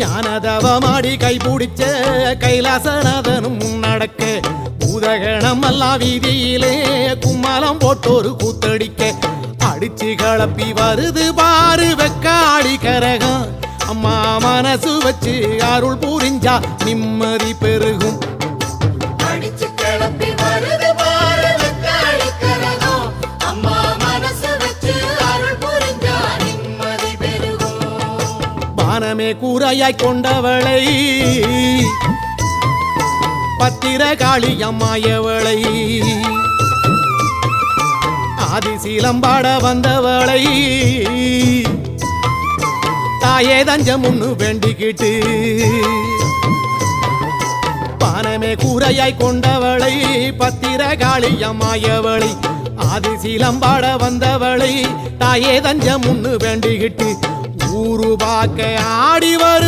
ஞானதவமாடி கைபிடிச்ச கைலாசநாதனும் நடக்க பூதகணம் அல்லா வீதியிலே கும்மாலம் போட்டோரு கூத்தடிக்க அடிச்சு கலப்பி வருது பாரு வெக்காடி கரகம் அம்மா மனசு வச்சு அருள் புரிஞ்சா நிம்மதி பெருகும் அடிச்சு கிளப்பி வருது பாரு வெக்காடி கரகம் அம்மா மனசு வச்சு அருள் புரிஞ்சா நிம்மதி பெருகும் பானமே கூரையாய் கொண்டவளை பத்திரகாளி அம்மாயவளை ஆதிசீலம்பாட வந்தவளை தாயே தஞ்சம் முன்னு வேண்டிக்கிட்டு பானமே கூரையாய் கொண்டவளை பத்திரகாளி அம்மாயவளை ஆதிசீலம்பாட வந்தவளை தாயே தஞ்சம் முன்னு வேண்டிக்கிட்டு ஊரு பார்க்க ஆடி வருது